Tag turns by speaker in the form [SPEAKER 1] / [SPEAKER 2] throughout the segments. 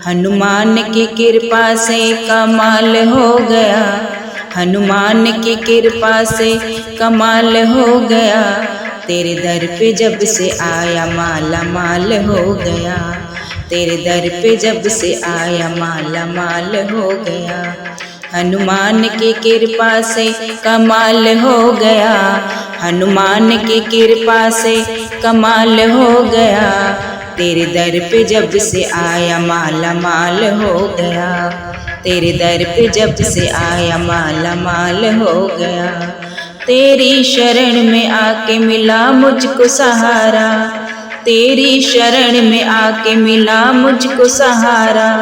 [SPEAKER 1] हनुमान की कृपा से कमाल हो गया, हनुमान की कृपा से कमाल हो गया। तेरे दर पे जब से आया माला माल हो गया, तेरे दर पे जब से आया माला माल हो गया। हनुमान की कृपा से कमाल हो गया, हनुमान की कृपा से कमाल हो गया। तेरे दर पे जब से आया माला माल हो गया, तेरे दर पे जब से आया माला माल हो गया। तेरी शरण में आके मिला मुझको सहारा, तेरी शरण में आके मिला मुझको सहारा।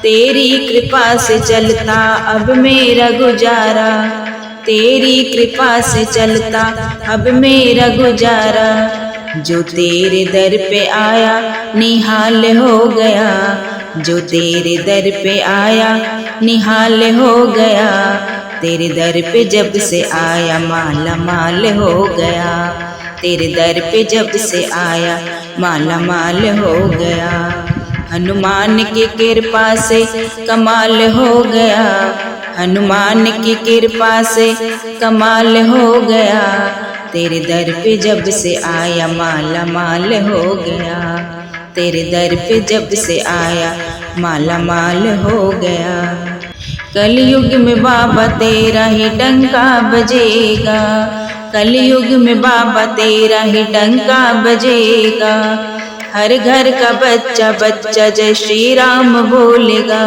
[SPEAKER 1] तेरी कृपा से चलता अब मेरा गुजारा, तेरी कृपा से चलता अब मेरा गुजारा। जो तेरे दर पे आया निहाल हो गया, जो तेरे दर पे आया निहाल हो गया। तेरे दर पे जब से आया माला माल हो गया, तेरे दर पे जब से आया माला माल हो गया। हनुमान की कृपा से कमाल हो गया, हनुमान की कृपा से कमाल हो गया। तेरे दर पे जब से आया माला माल हो गया, तेरे दर पे जब से आया माला माल हो गया। कलयुग में बाबा तेरा ही डंका बजेगा, कलयुग में बाबा तेरा ही डंका बजेगा। हर घर का बच्चा बच्चा जय श्री राम बोलेगा,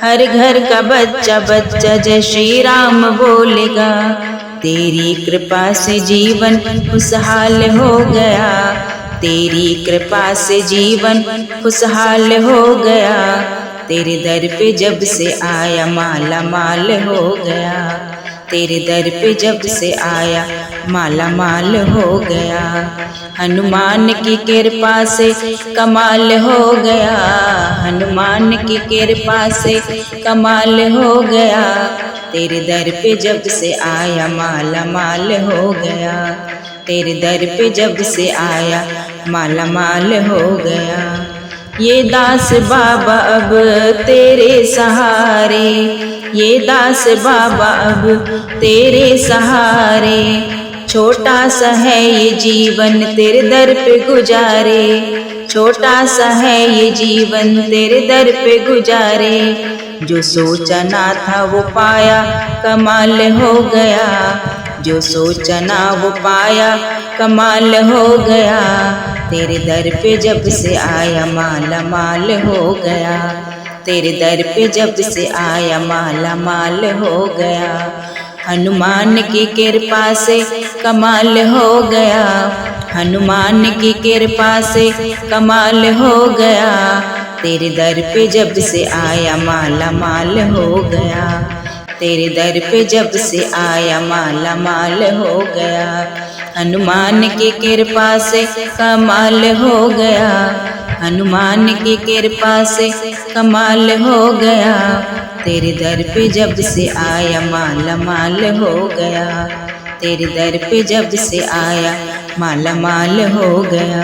[SPEAKER 1] हर घर का बच्चा बच्चा जय श्री राम बोलेगा। तेरी कृपा से जीवन खुशहाल हो गया, तेरी कृपा से जीवन खुशहाल हो गया। तेरे दर पे जब से आया माला माल हो गया, तेरे दर पे जब से आया माला माल हो गया। हनुमान की कृपा से कमाल हो गया, हनुमान की कृपा से कमाल हो गया। तेरे दर पे जब से आया माला माल हो गया, तेरे दर पे जब से आया माला माल हो गया। ये दास बाबा अब तेरे सहारे, ये दास बाबा अब तेरे सहारे। छोटा सा है ये जीवन तेरे दर पे गुजारे, छोटा सा है ये जीवन तेरे दर पे गुजारे। जो सोचा ना था वो पाया कमाल हो गया, जो सोचा ना वो पाया कमाल हो गया। तेरे दर पे जब से आया माला माल हो गया, तेरे दर पे जब से आया माला माल हो गया। हनुमान की कृपा से कमाल हो गया, हनुमान की कृपा से कमाल हो गया। तेरे दर पे जब से आया माला माल हो गया, तेरे दर पे जब से आया माला माल हो गया। हनुमान की कृपा से कमाल हो गया, हनुमान की कृपा से कमाल हो गया। तेरे दर पे जब से आया माला माल हो गया, तेरे दर पे जब से आया माला माल हो गया।